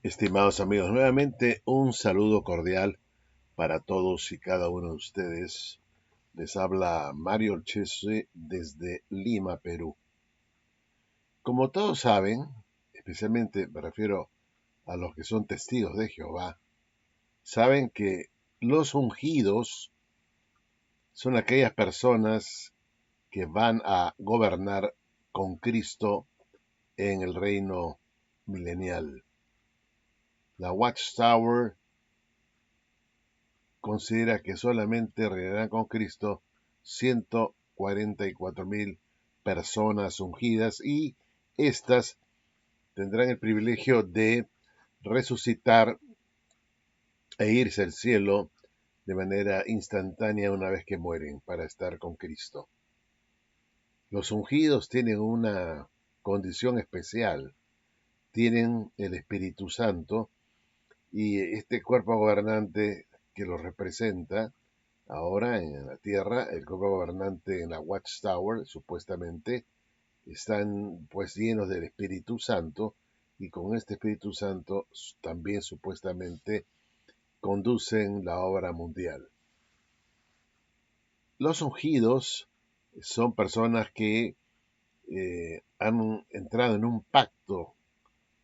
Estimados amigos, nuevamente un saludo cordial para todos y cada uno de ustedes. Les habla Mario Olchese desde Lima, Perú. Como todos saben, especialmente me refiero a los que son testigos de Jehová, saben que los ungidos son aquellas personas que van a gobernar con Cristo en el reino milenial. La Watchtower considera que solamente reinarán con Cristo 144,000 personas ungidas y éstas tendrán el privilegio de resucitar e irse al cielo de manera instantánea una vez que mueren para estar con Cristo. Los ungidos tienen una condición especial, tienen el Espíritu Santo y este cuerpo gobernante que los representa ahora en la Tierra, el grupo gobernante en la Watchtower, supuestamente, están pues llenos del Espíritu Santo y con este Espíritu Santo también supuestamente conducen la obra mundial. Los ungidos son personas que han entrado en un pacto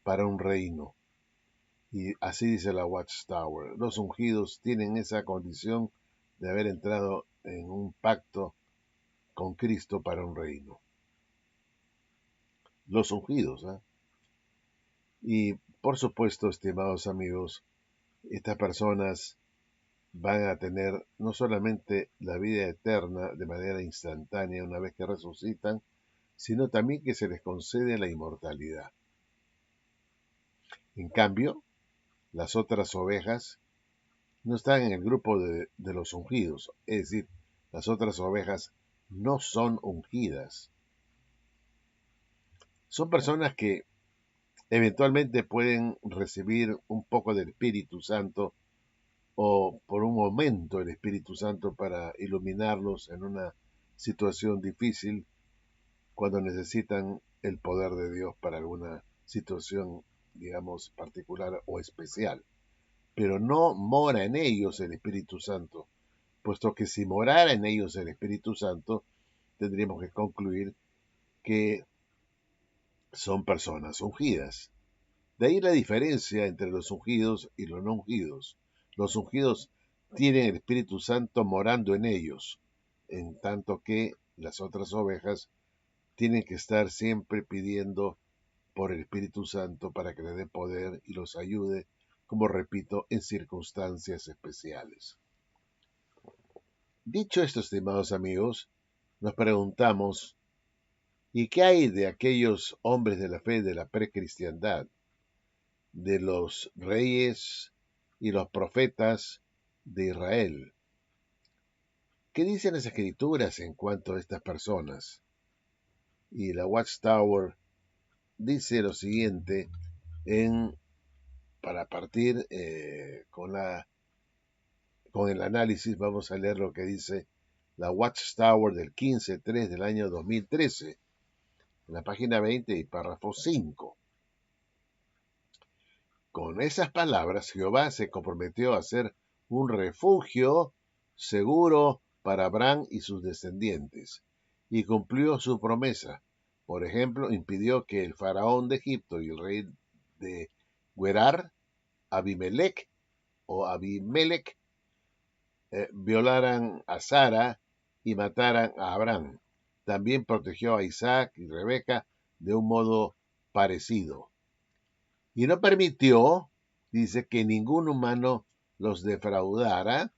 para un reino. Y así dice la Watchtower. Los ungidos tienen esa condición de haber entrado en un pacto con Cristo para un reino. Los ungidos, ¿eh? Y por supuesto, estimados amigos, estas personas van a tener no solamente la vida eterna de manera instantánea una vez que resucitan, sino también que se les concede la inmortalidad. En cambio, las otras ovejas no están en el grupo de los ungidos, es decir, las otras ovejas no son ungidas. Son personas que eventualmente pueden recibir un poco del Espíritu Santo o por un momento el Espíritu Santo para iluminarlos en una situación difícil cuando necesitan el poder de Dios para alguna situación, digamos, particular o especial. Pero no mora en ellos el Espíritu Santo, puesto que si morara en ellos el Espíritu Santo, tendríamos que concluir que son personas ungidas. De ahí la diferencia entre los ungidos y los no ungidos. Los ungidos tienen el Espíritu Santo morando en ellos, en tanto que las otras ovejas tienen que estar siempre pidiendo por el Espíritu Santo para que les dé poder y los ayude, como repito, en circunstancias especiales. Dicho esto, estimados amigos, nos preguntamos, ¿y qué hay de aquellos hombres de la fe de la precristiandad, de los reyes y los profetas de Israel? ¿Qué dicen las escrituras en cuanto a estas personas? Y la Watchtower dice lo siguiente para partir con el análisis. Vamos a leer lo que dice la Watchtower del 15/3 del año 2013, en la página 20 y párrafo 5. Con esas palabras, Jehová se comprometió a ser un refugio seguro para Abraham y sus descendientes, y cumplió su promesa. Por ejemplo, impidió que el faraón de Egipto y el rey de Gerar, Abimelech, violaran a Sara y mataran a Abraham. También protegió a Isaac y Rebeca de un modo parecido. Y no permitió, dice, que ningún humano los defraudara.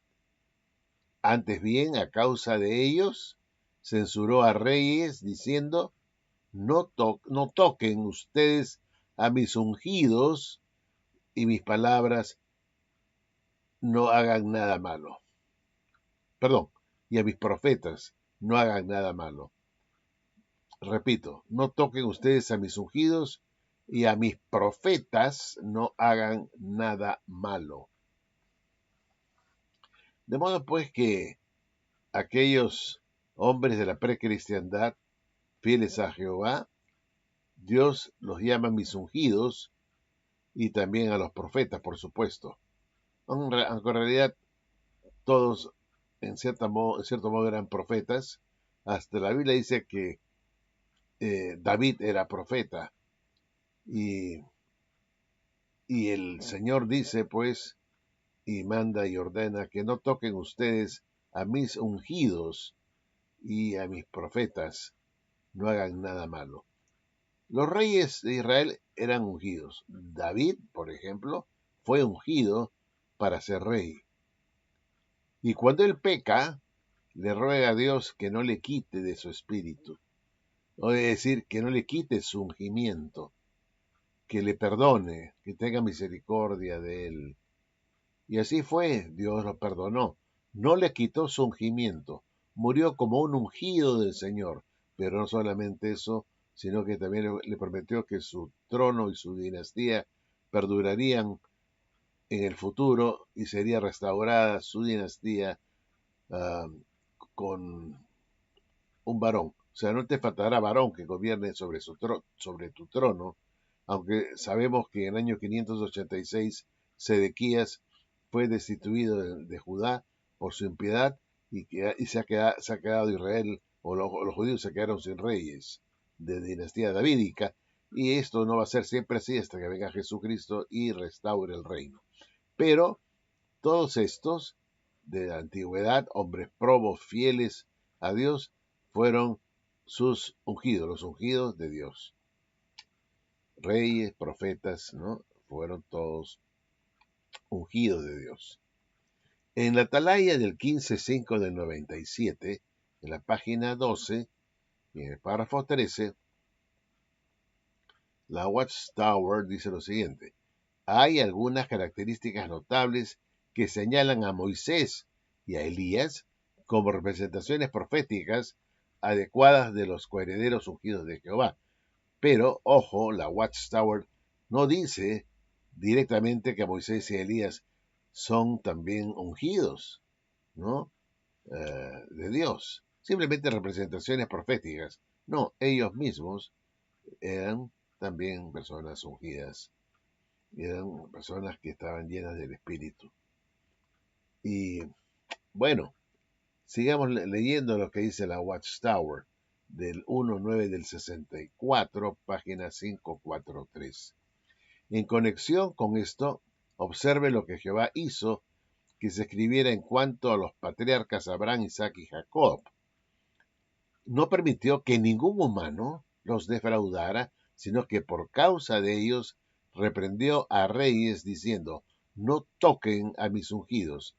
Antes bien, a causa de ellos, censuró a reyes diciendo, no toquen ustedes a mis ungidos y mis palabras no hagan nada malo. Perdón, y a mis profetas no hagan nada malo. Repito, no toquen ustedes a mis ungidos y a mis profetas no hagan nada malo. De modo pues que aquellos hombres de la precristiandad fieles a Jehová, Dios los llama mis ungidos y también a los profetas, por supuesto. Aunque en realidad todos en cierto modo eran profetas. Hasta la Biblia dice que David era profeta y, y el Señor dice pues y manda y ordena que no toquen ustedes a mis ungidos y a mis profetas, no hagan nada malo. Los reyes de Israel eran ungidos. David, por ejemplo, fue ungido para ser rey. Y cuando él peca, le ruega a Dios que no le quite de su espíritu. O es decir, que no le quite su ungimiento, que le perdone, que tenga misericordia de él. Y así fue, Dios lo perdonó. No le quitó su ungimiento, murió como un ungido del Señor. Pero no solamente eso, sino que también le prometió que su trono y su dinastía perdurarían en el futuro y sería restaurada su dinastía uh, con un varón. O sea, no te faltará varón que gobierne sobre tu trono, aunque sabemos que en el año 586 Sedequías fue destituido de Judá por su impiedad y se ha quedado Israel, o los judíos se quedaron sin reyes de dinastía davídica, y esto no va a ser siempre así hasta que venga Jesucristo y restaure el reino. Pero todos estos de la antigüedad, hombres probos, fieles a Dios, fueron sus ungidos, los ungidos de Dios. Reyes, profetas, ¿no? Fueron todos ungidos de Dios. En la atalaya del 15.5 del 97, en la página 12, y en el párrafo 13, la Watchtower dice lo siguiente: hay algunas características notables que señalan a Moisés y a Elías como representaciones proféticas adecuadas de los coherederos ungidos de Jehová. Pero, ojo, la Watchtower no dice directamente que Moisés y Elías son también ungidos, ¿no? De Dios. Simplemente representaciones proféticas. No, ellos mismos eran también personas ungidas. Eran personas que estaban llenas del Espíritu. Y bueno, sigamos leyendo lo que dice la Watchtower del 1.9 del 64, página 543. En conexión con esto, observe lo que Jehová hizo que se escribiera en cuanto a los patriarcas Abraham, Isaac y Jacob. No permitió que ningún humano los defraudara, sino que por causa de ellos reprendió a reyes diciendo: no toquen a mis ungidos.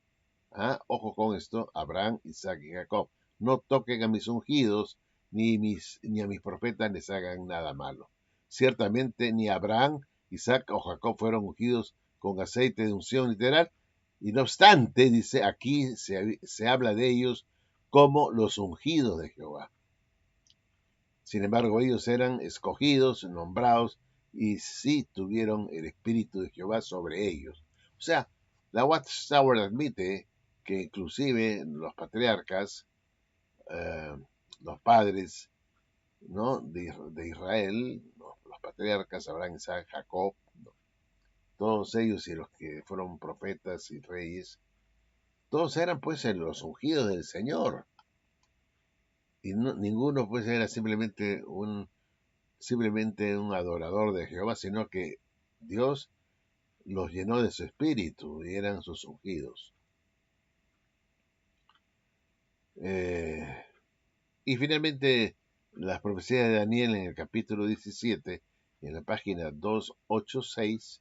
Ojo con esto, Abraham, Isaac y Jacob. No toquen a mis ungidos, ni a mis profetas les hagan nada malo. Ciertamente ni Abraham, Isaac o Jacob fueron ungidos con aceite de unción literal, y no obstante, dice, aquí se habla de ellos como los ungidos de Jehová. Sin embargo, ellos eran escogidos, nombrados, y sí tuvieron el Espíritu de Jehová sobre ellos. O sea, la Watchtower admite que inclusive los patriarcas, eh, los padres, ¿no? de Israel, los patriarcas, Abraham, Isaac, Jacob, ¿no? Todos ellos y los que fueron profetas y reyes, todos eran pues los ungidos del Señor. Y ninguno pues era simplemente un adorador de Jehová, sino que Dios los llenó de su espíritu y eran sus ungidos. Y finalmente, las profecías de Daniel en el capítulo 17, en la página 286,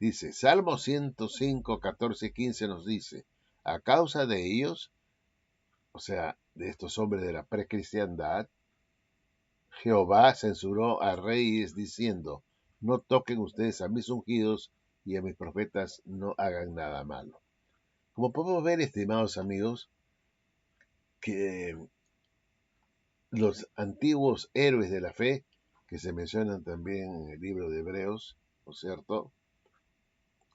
dice, Salmo 105, 14 y 15 nos dice, a causa de ellos, o sea, de estos hombres de la precristiandad, Jehová censuró a reyes diciendo, no toquen ustedes a mis ungidos y a mis profetas no hagan nada malo. Como podemos ver, estimados amigos, que los antiguos héroes de la fe, que se mencionan también en el libro de Hebreos, ¿no es cierto?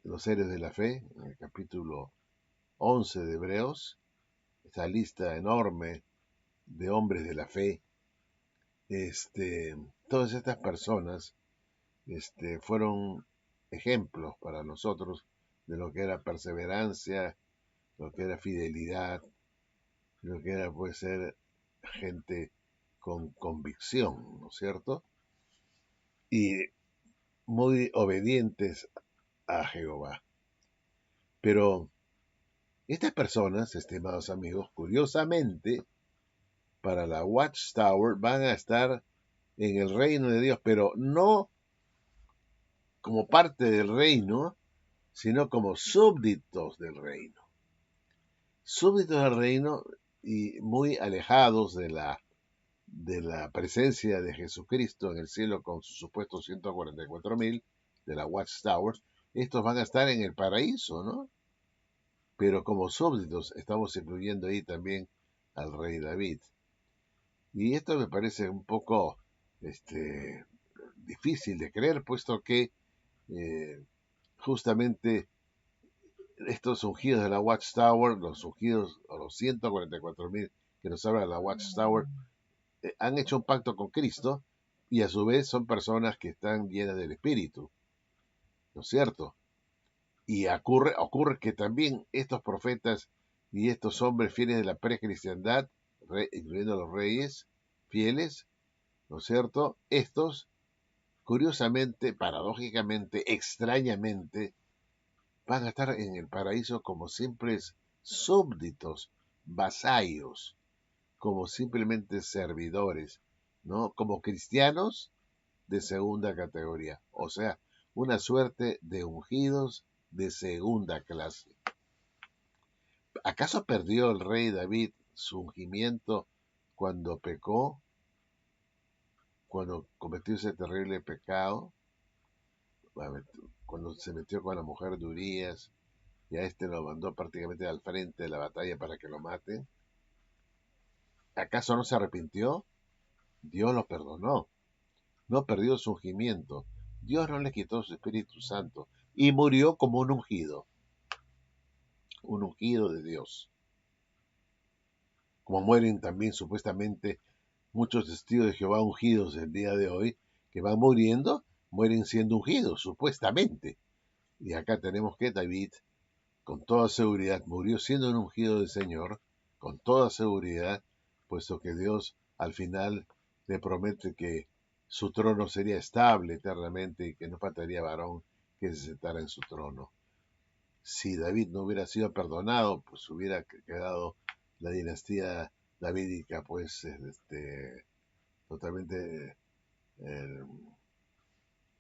Los héroes de la fe, en el capítulo 11 de Hebreos, esta lista enorme de hombres de la fe, todas estas personas fueron ejemplos para nosotros de lo que era perseverancia, lo que era fidelidad, lo que era pues ser gente con convicción, ¿no es cierto? Y muy obedientes a Jehová. Pero estas personas, estimados amigos, curiosamente, para la Watchtower van a estar en el reino de Dios, pero no como parte del reino, sino como súbditos del reino. Súbditos del reino y muy alejados de la presencia de Jesucristo en el cielo con sus supuestos 144,000 de la Watchtower. Estos van a estar en el paraíso, ¿no? Pero como súbditos estamos incluyendo ahí también al rey David. Y esto me parece un poco difícil de creer, puesto que justamente estos ungidos de la Watchtower, los ungidos, o los 144,000 que nos habla de la Watchtower, han hecho un pacto con Cristo y a su vez son personas que están llenas del Espíritu, ¿no es cierto? Y ocurre que también estos profetas y estos hombres fieles de la precristiandad, incluyendo a los reyes fieles, ¿no es cierto? Estos, curiosamente, paradójicamente, extrañamente, van a estar en el paraíso como simples súbditos, vasallos, como simplemente servidores, ¿no? Como cristianos de segunda categoría, o sea, una suerte de ungidos de segunda clase. ¿Acaso perdió el rey David su ungimiento cuando pecó, cuando cometió ese terrible pecado, cuando se metió con la mujer de Urías y a este lo mandó prácticamente al frente de la batalla para que lo maten? ¿Acaso no se arrepintió? Dios lo perdonó, no perdió su ungimiento, Dios no le quitó su Espíritu Santo y murió como un ungido de Dios. Como mueren también supuestamente muchos testigos de Jehová ungidos el día de hoy, que van muriendo, mueren siendo ungidos, supuestamente. Y acá tenemos que David, con toda seguridad, murió siendo un ungido del Señor, con toda seguridad, puesto que Dios al final le promete que su trono sería estable eternamente y que no faltaría varón que se sentara en su trono. Si David no hubiera sido perdonado, pues hubiera quedado la dinastía davídica, pues, totalmente eh,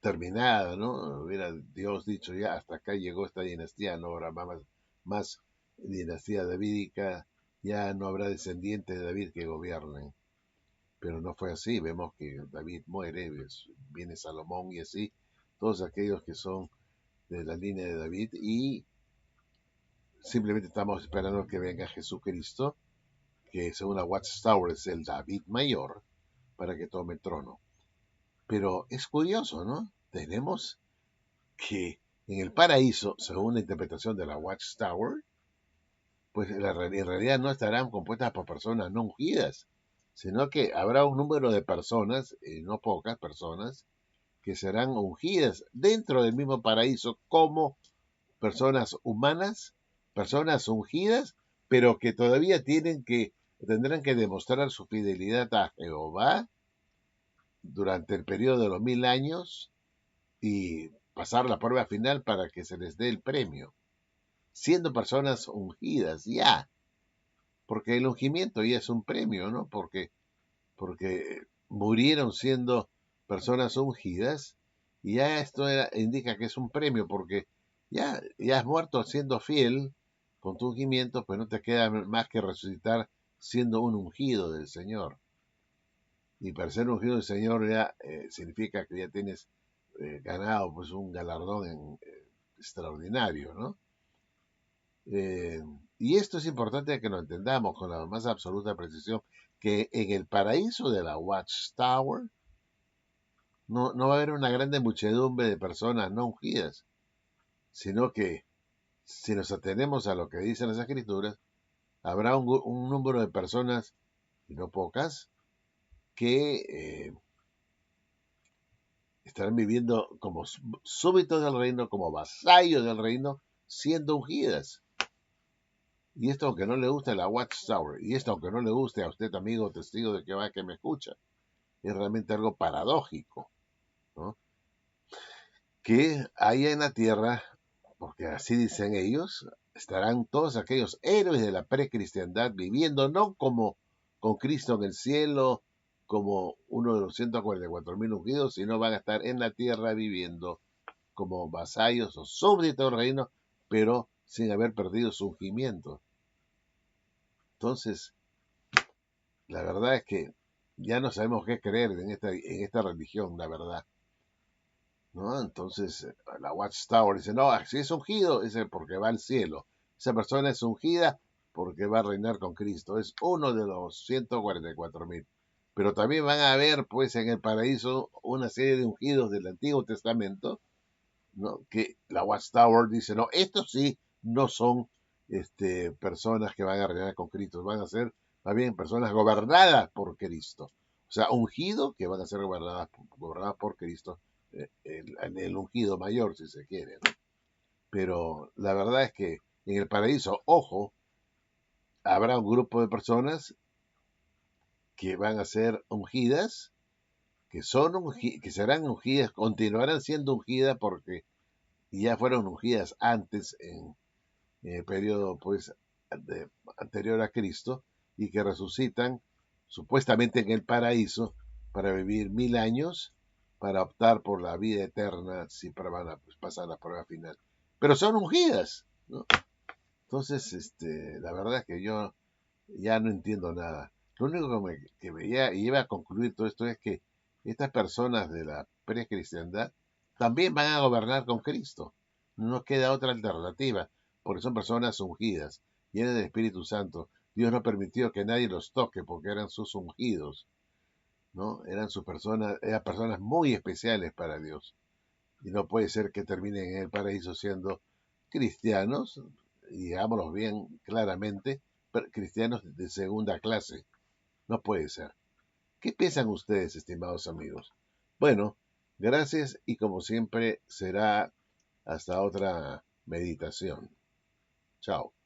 terminada, ¿no? Hubiera Dios dicho ya, hasta acá llegó esta dinastía, no habrá más dinastía davídica, ya no habrá descendientes de David que gobiernen. Pero no fue así, vemos que David muere, viene Salomón y así, todos aquellos que son de la línea de David y simplemente estamos esperando que venga Jesucristo, que según la Watchtower es el David mayor, para que tome el trono. Pero es curioso, ¿no? Tenemos que en el paraíso, según la interpretación de la Watchtower, pues en realidad no estarán compuestas por personas no ungidas, sino que habrá un número de personas, no pocas personas, que serán ungidas dentro del mismo paraíso como personas humanas, personas ungidas, pero que todavía tendrán que demostrar su fidelidad a Jehová durante el periodo de los 1000 años y pasar la prueba final para que se les dé el premio, siendo personas ungidas ya, porque el ungimiento ya es un premio, ¿no? Porque murieron siendo personas ungidas y ya esto indica que es un premio, porque ya has muerto siendo fiel con tu ungimiento, pues no te queda más que resucitar siendo un ungido del Señor. Y para ser ungido del Señor ya significa que ya tienes ganado pues un galardón extraordinario, ¿no? Eh, y esto es importante que lo entendamos con la más absoluta precisión, que en el paraíso de la Watchtower no va a haber una grande muchedumbre de personas no ungidas, sino que si nos atenemos a lo que dicen las escrituras, habrá un número de personas, y no pocas, que estarán viviendo como súbditos del reino, como vasallos del reino, siendo ungidas. Y esto aunque no le guste a la Watchtower, y esto aunque no le guste a usted, amigo testigo de Jehová que me escucha, es realmente algo paradójico, ¿no? Que haya en la tierra, porque así dicen ellos, estarán todos aquellos héroes de la precristiandad viviendo no como con Cristo en el cielo, como uno de los 144.000 ungidos, sino van a estar en la tierra viviendo como vasallos o súbditos del reino, pero sin haber perdido su ungimiento. Entonces, la verdad es que ya no sabemos qué creer en esta religión, la verdad, ¿no? Entonces, la Watchtower dice, no, si es ungido, es porque va al cielo. Esa persona es ungida porque va a reinar con Cristo. Es uno de los 144.000. Pero también van a haber, pues, en el paraíso una serie de ungidos del Antiguo Testamento, ¿no? Que la Watchtower dice, no, estos sí no son personas que van a reinar con Cristo, van a ser más bien personas gobernadas por Cristo. O sea, ungido que van a ser gobernadas por Cristo, el ungido mayor, si se quiere, ¿no? Pero la verdad es que en el paraíso, ojo, habrá un grupo de personas que van a ser ungidas, que serán ungidas, continuarán siendo ungidas porque ya fueron ungidas antes en el periodo pues anterior a Cristo y que resucitan supuestamente en el paraíso para vivir 1000 años para optar por la vida eterna si van a pues, pasar la prueba final. Pero son ungidas, ¿no? Entonces, la verdad es que yo ya no entiendo nada. Lo único que me lleva a concluir todo esto es que estas personas de la precristiandad también van a gobernar con Cristo. No queda otra alternativa, porque son personas ungidas, llenas del Espíritu Santo. Dios no permitió que nadie los toque porque eran sus ungidos, ¿no? Eran personas muy especiales para Dios. Y no puede ser que terminen en el paraíso siendo cristianos, y digámoslo bien claramente, cristianos de segunda clase. No puede ser. ¿Qué piensan ustedes, estimados amigos? Bueno, gracias y como siempre será hasta otra meditación. Chao.